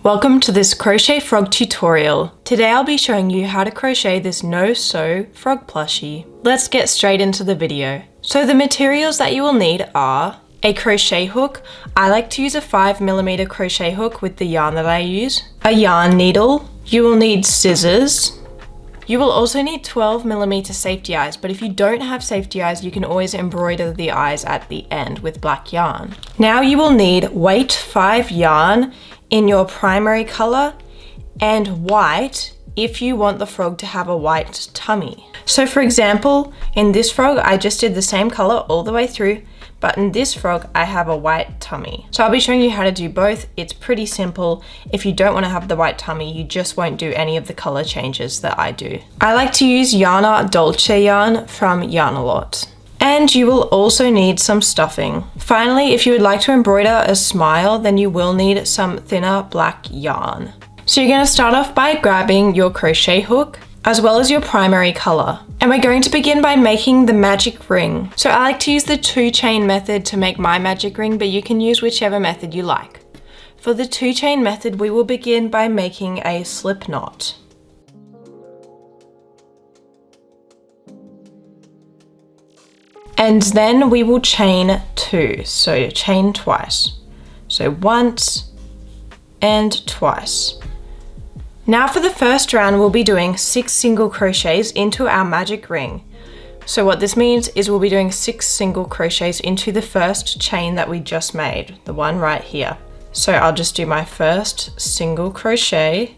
Welcome to this crochet frog tutorial. Today I'll be showing you how to crochet this no-sew frog plushie. Let's get straight into the video. So the materials that you will need are a crochet hook. I like to use a 5mm crochet hook with the yarn that I use. A yarn needle. You will need scissors. You will also need 12mm safety eyes, but if you don't have safety eyes, you can always embroider the eyes at the end with black yarn. Now you will need weight 5 yarn in your primary color and white if you want the frog to have a white tummy. So for example, in this frog, I just did the same color all the way through, but in this frog, I have a white tummy. So I'll be showing you how to do both. It's pretty simple. If you don't want to have the white tummy, you just won't do any of the color changes that I do. I like to use Yarna Dolce yarn from Yarnalot. And you will also need some stuffing. Finally, if you would like to embroider a smile, then you will need some thinner black yarn. So you're going to start off by grabbing your crochet hook as well as your primary color. And we're going to begin by making the magic ring. So I like to use the 2-chain method to make my magic ring, but you can use whichever method you like. For the 2-chain method, we will begin by making a slip knot. And then we will chain 2, so chain twice. So once and twice. Now for the first round, we'll be doing 6 single crochets into our magic ring. So what this means is we'll be doing 6 single crochets into the first chain that we just made, the one right here. So I'll just do my first single crochet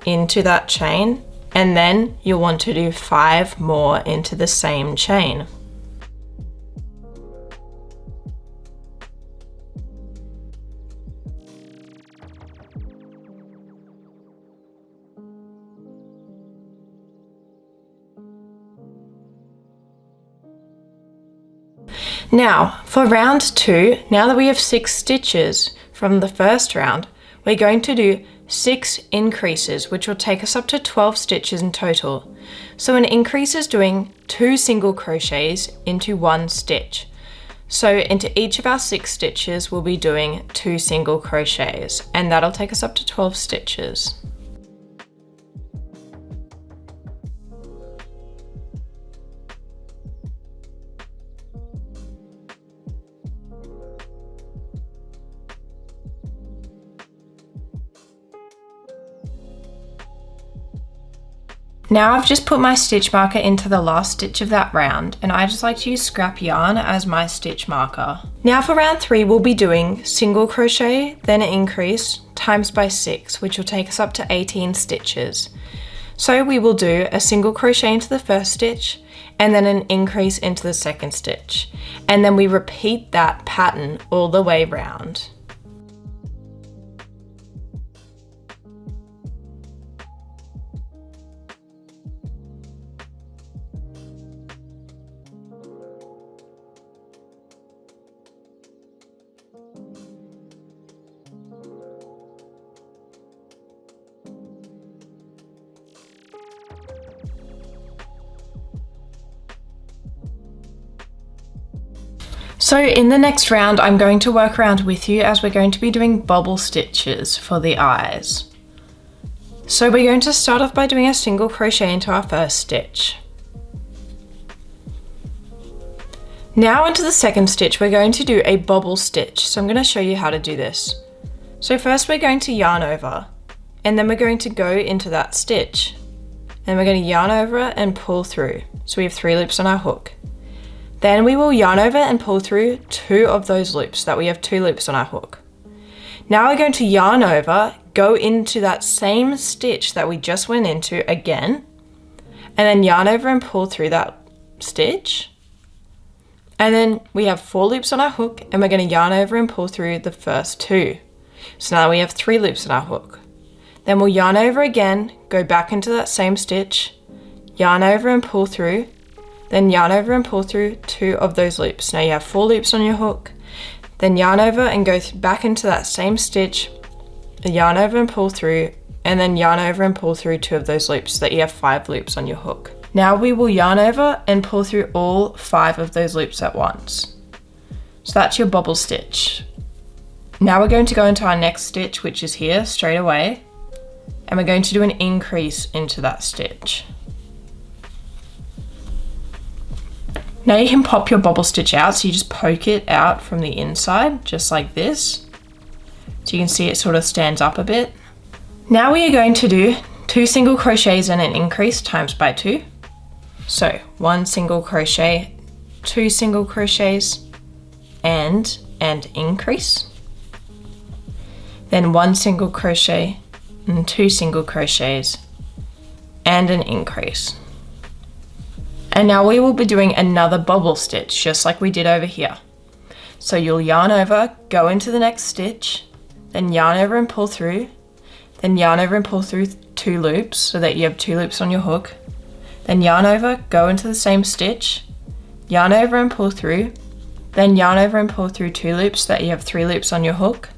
into that chain, and then you'll want to do 5 more into the same chain. Now, for round 2, now that we have 6 stitches from the first round, we're going to do 6 increases, which will take us up to 12 stitches in total. So an increase is doing 2 single crochets into 1 stitch. So into each of our 6 stitches, we'll be doing 2 single crochets, and that'll take us up to 12 stitches. Now I've just put my stitch marker into the last stitch of that round, and I just like to use scrap yarn as my stitch marker. Now for round 3, we'll be doing single crochet, then an increase, times by 6, which will take us up to 18 stitches. So we will do a single crochet into the first stitch, and then an increase into the second stitch. And then we repeat that pattern all the way round. So in the next round, I'm going to work around with you as we're going to be doing bobble stitches for the eyes. So we're going to start off by doing a single crochet into our first stitch. Now into the second stitch, we're going to do a bobble stitch. So I'm going to show you how to do this. So first we're going to yarn over, and then we're going to go into that stitch. And we're going to yarn over it and pull through. So we have 3 loops on our hook. Then we will yarn over and pull through 2 of those loops, so that we have 2 loops on our hook. Now we're going to yarn over, go into that same stitch that we just went into again, and then yarn over and pull through that stitch. And then we have 4 loops on our hook, and we're going to yarn over and pull through the first 2. So now we have 3 loops on our hook. Then we'll yarn over again, go back into that same stitch, yarn over and pull through, then yarn over and pull through 2 of those loops. Now you have 4 loops on your hook, then yarn over and go back into that same stitch, yarn over and pull through, and then yarn over and pull through 2 of those loops, so that you have 5 loops on your hook. Now we will yarn over and pull through all 5 of those loops at once. So that's your bobble stitch. Now we're going to go into our next stitch, which is here straight away, and we're going to do an increase into that stitch. Now you can pop your bobble stitch out, so you just poke it out from the inside, just like this. So you can see it sort of stands up a bit. Now we are going to do 2 single crochets and an increase times by 2. So 1 single crochet, 2 single crochets, and increase. Then 1 single crochet and 2 single crochets and an increase. And now we will be doing another bobble stitch, just like we did over here. So you'll yarn over, go into the next stitch, then yarn over and pull through, then yarn over and pull through 2 loops so that you have 2 loops on your hook, then yarn over, go into the same stitch, yarn over and pull through, then yarn over and pull through 2 loops so that you have 3 loops on your hook,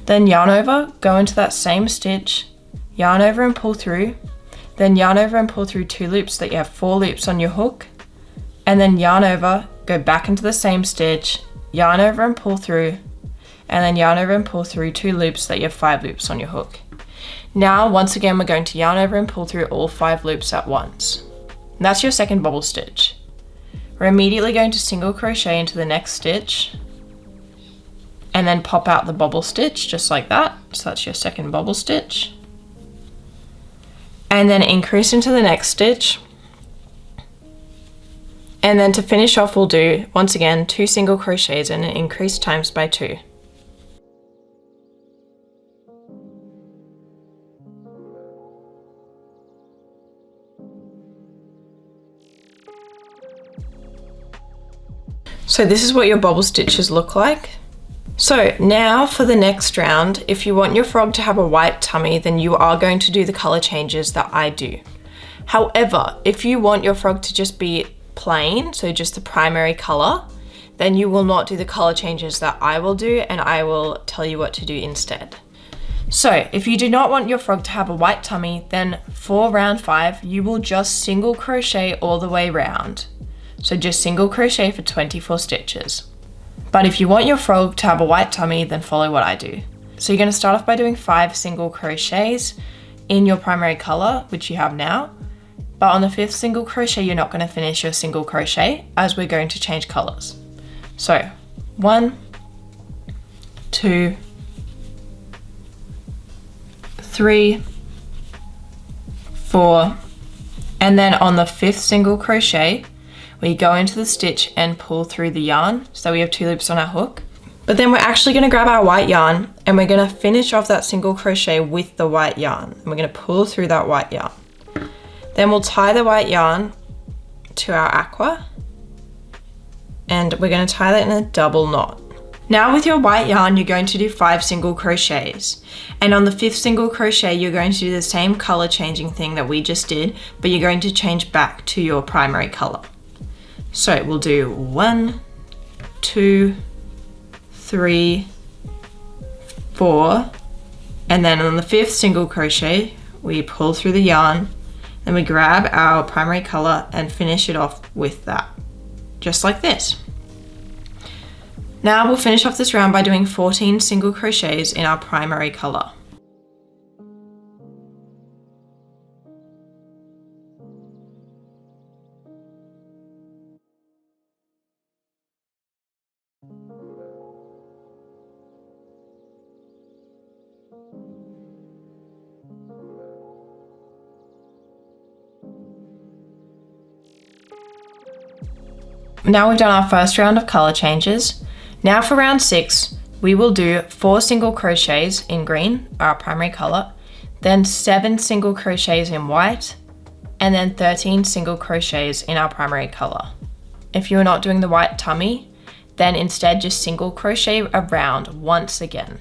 then yarn over, go into that same stitch, yarn over and pull through, then yarn over and pull through 2 loops so that you have 4 loops on your hook, and then yarn over, go back into the same stitch, yarn over and pull through, and then yarn over and pull through 2 loops so that you have 5 loops on your hook. Now, once again, we're going to yarn over and pull through all 5 loops at once. And that's your second bobble stitch. We're immediately going to single crochet into the next stitch, and then pop out the bobble stitch just like that. So that's your second bobble stitch. And then increase into the next stitch. And then to finish off, we'll do, once again, 2 single crochets and an increase times by 2. So this is what your bobble stitches look like. So now for the next round, if you want your frog to have a white tummy, then you are going to do the color changes that I do. However, if you want your frog to just be plain, so just the primary color, then you will not do the color changes that I will do, and I will tell you what to do instead. So if you do not want your frog to have a white tummy, then for round 5, you will just single crochet all the way round. So just single crochet for 24 stitches. But if you want your frog to have a white tummy, then follow what I do. So you're going to start off by doing 5 single crochets in your primary color, which you have now. But on the 5th single crochet, you're not going to finish your single crochet as we're going to change colors. So 1, 2, 3, 4, and then on the 5th single crochet, we go into the stitch and pull through the yarn, so we have 2 loops on our hook. But then we're actually going to grab our white yarn and we're going to finish off that single crochet with the white yarn. And we're going to pull through that white yarn. Then we'll tie the white yarn to our aqua and we're going to tie that in a double knot. Now with your white yarn, you're going to do 5 single crochets. And on the 5th single crochet, you're going to do the same color changing thing that we just did, but you're going to change back to your primary color. So we'll do 1, 2, 3, 4, and then on the 5th single crochet, we pull through the yarn, then we grab our primary color and finish it off with that, just like this. Now we'll finish off this round by doing 14 single crochets in our primary color. Now we've done our first round of color changes. Now for round 6, we will do 4 single crochets in green, our primary color, then 7 single crochets in white, and then 13 single crochets in our primary color. If you're not doing the white tummy, then instead just single crochet around once again.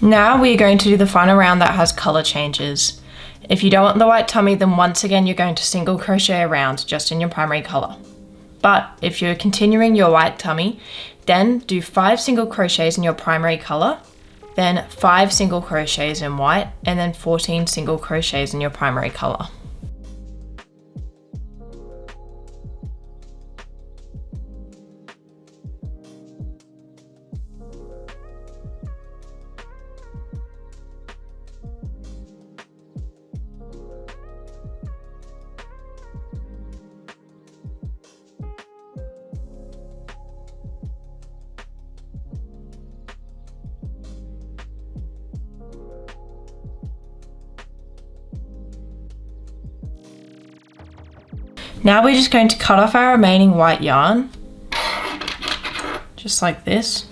Now we're going to do the final round that has color changes. If you don't want the white tummy, then once again you're going to single crochet around just in your primary color. But if you're continuing your white tummy, then do 5 single crochets in your primary color, then 5 single crochets in white, and then 14 single crochets in your primary color. Now we're just going to cut off our remaining white yarn, just like this.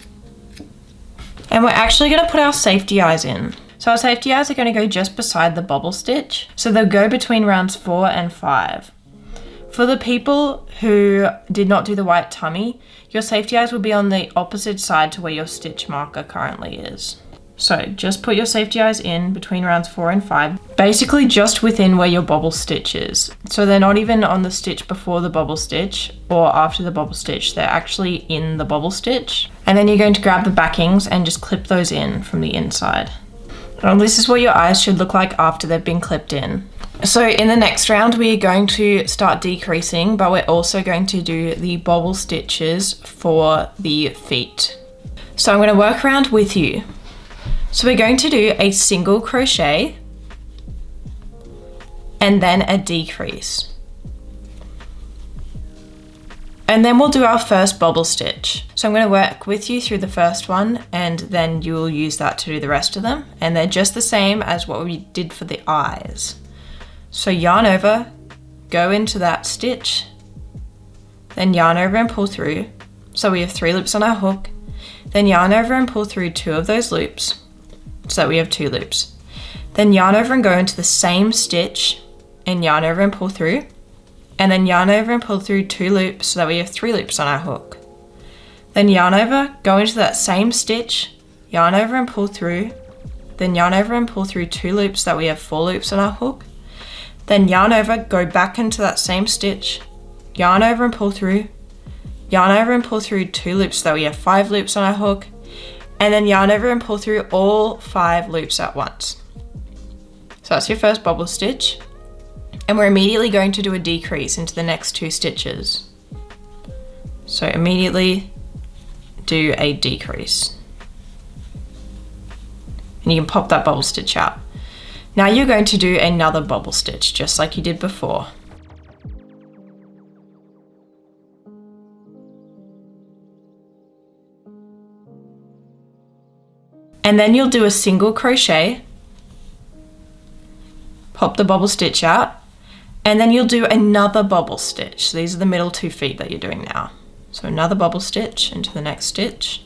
And we're actually going to put our safety eyes in. So our safety eyes are going to go just beside the bobble stitch. So they'll go between rounds 4 and 5. For the people who did not do the white tummy, your safety eyes will be on the opposite side to where your stitch marker currently is. So just put your safety eyes in between rounds 4 and 5, basically just within where your bobble stitch is. So they're not even on the stitch before the bobble stitch or after the bobble stitch, they're actually in the bobble stitch. And then you're going to grab the backings and just clip those in from the inside. And this is what your eyes should look like after they've been clipped in. So in the next round, we're going to start decreasing, but we're also going to do the bobble stitches for the feet. So I'm going to work around with you. So we're going to do a single crochet and then a decrease. And then we'll do our first bobble stitch. So I'm going to work with you through the first one and then you'll use that to do the rest of them. And they're just the same as what we did for the eyes. So yarn over, go into that stitch, then yarn over and pull through. So we have 3 loops on our hook, then yarn over and pull through 2 of those loops. So that we have 2 loops. Then yarn over and go into the same stitch and yarn over and pull through. And then yarn over and pull through 2 loops so that we have 3 loops on our hook. Then yarn over, go into that same stitch, yarn over and pull through. Then yarn over and pull through 2 loops so that we have 4 loops on our hook. Then yarn over, go back into that same stitch, yarn over and pull through. Yarn over and pull through 2 loops so that we have 5 loops on our hook. And then yarn over and pull through all 5 loops at once. So that's your first bobble stitch. And we're immediately going to do a decrease into the next 2 stitches. So immediately do a decrease. And you can pop that bobble stitch out. Now you're going to do another bobble stitch, just like you did before. And then you'll do a single crochet, pop the bobble stitch out, and then you'll do another bobble stitch. So these are the middle 2 feet that you're doing now. So another bobble stitch into the next stitch.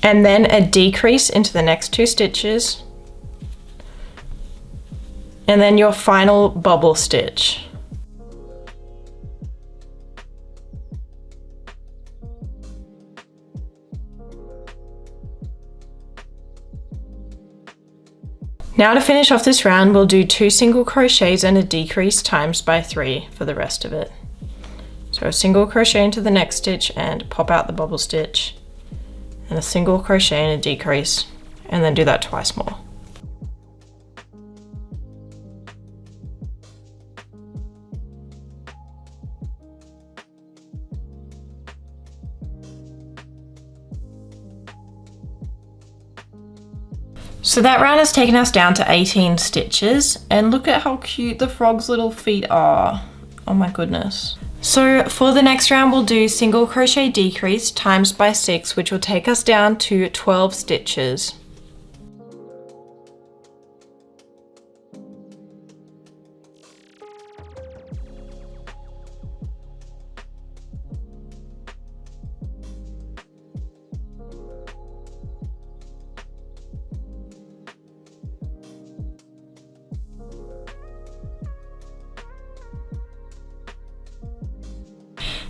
And then a decrease into the next 2 stitches. And then your final bobble stitch. Now to finish off this round, we'll do 2 single crochets and a decrease times by 3 for the rest of it. So a single crochet into the next stitch and pop out the bobble stitch, and a single crochet and a decrease, and then do that twice more. So that round has taken us down to 18 stitches, and look at how cute the frog's little feet are. Oh my goodness. So for the next round, we'll do single crochet decrease times by 6, which will take us down to 12 stitches.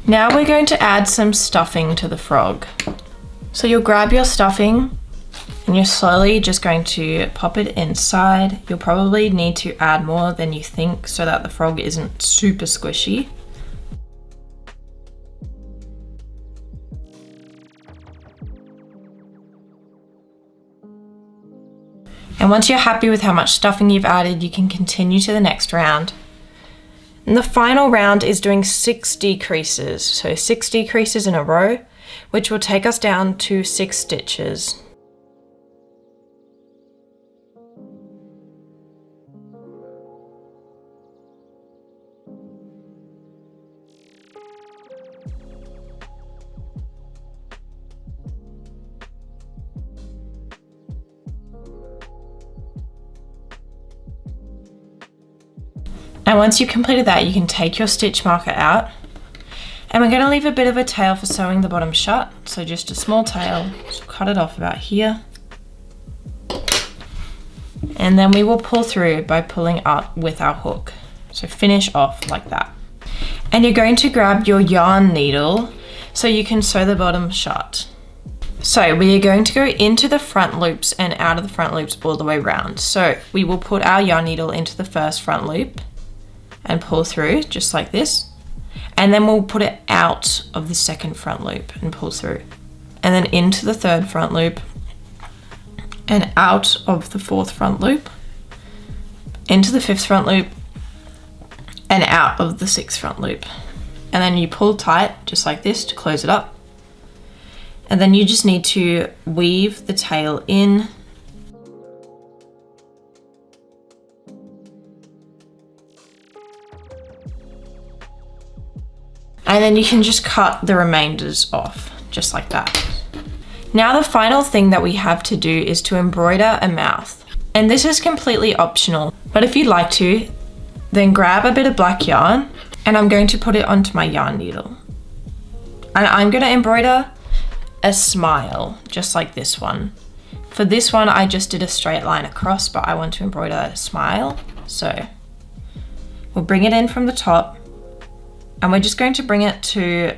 Now we're going to add some stuffing to the frog. So you'll grab your stuffing and you're slowly just going to pop it inside. You'll probably need to add more than you think so that the frog isn't super squishy. And once you're happy with how much stuffing you've added, you can continue to the next round. And the final round is doing 6 decreases. So 6 decreases in a row, which will take us down to 6 stitches. And once you've completed that, you can take your stitch marker out. And we're going to leave a bit of a tail for sewing the bottom shut. So just a small tail, so cut it off about here. And then we will pull through by pulling up with our hook. So finish off like that. And you're going to grab your yarn needle so you can sew the bottom shut. So we are going to go into the front loops and out of the front loops all the way around. So we will put our yarn needle into the first front loop and pull through just like this. And then we'll put it out of the second front loop and pull through. And then into the third front loop and out of the fourth front loop, into the fifth front loop and out of the sixth front loop. And then you pull tight just like this to close it up. And then you just need to weave the tail in. And then you can just cut the remainders off, just like that. Now the final thing that we have to do is to embroider a mouth. And this is completely optional, but if you'd like to, then grab a bit of black yarn and I'm going to put it onto my yarn needle. And I'm going to embroider a smile, just like this one. For this one, I just did a straight line across, but I want to embroider a smile. So we'll bring it in from the top. And we're just going to bring it to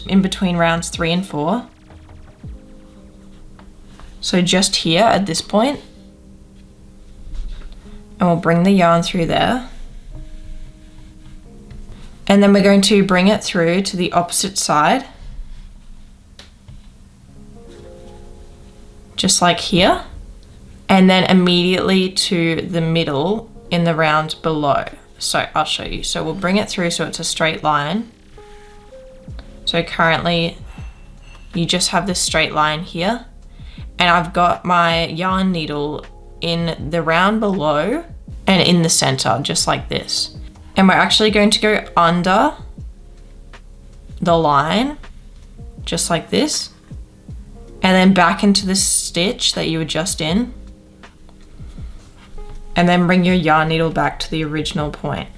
in between rounds 3 and 4. So just here at this point. And we'll bring the yarn through there. And then we're going to bring it through to the opposite side. Just like here. And then immediately to the middle in the round below. So I'll show you. So we'll bring it through so it's a straight line. So currently you just have this straight line here. And I've got my yarn needle in the round below and in the center, just like this. And we're actually going to go under the line, just like this. And then back into the stitch that you were just in. And then bring your yarn needle back to the original point.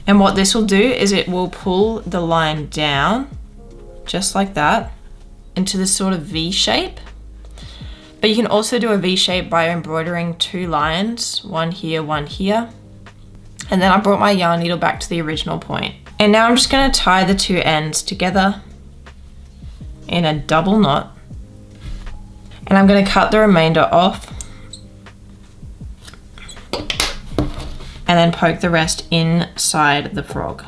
And what this will do is it will pull the line down, just like that, into this sort of V shape. But you can also do a V shape by embroidering 2 lines, one here, one here. And then I brought my yarn needle back to the original point. And now I'm just going to tie the 2 ends together in a double knot. And I'm going to cut the remainder off. And then poke the rest inside the frog.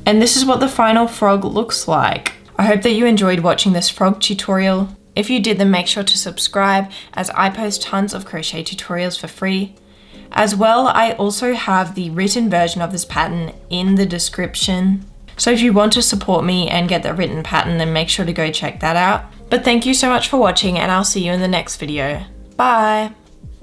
And this is what the final frog looks like. I hope that you enjoyed watching this frog tutorial. If you did, then make sure to subscribe, as I post tons of crochet tutorials for free. As well, I also have the written version of this pattern in the description. So if you want to support me and get the written pattern, then make sure to go check that out. But thank you so much for watching, and I'll see you in the next video. Bye!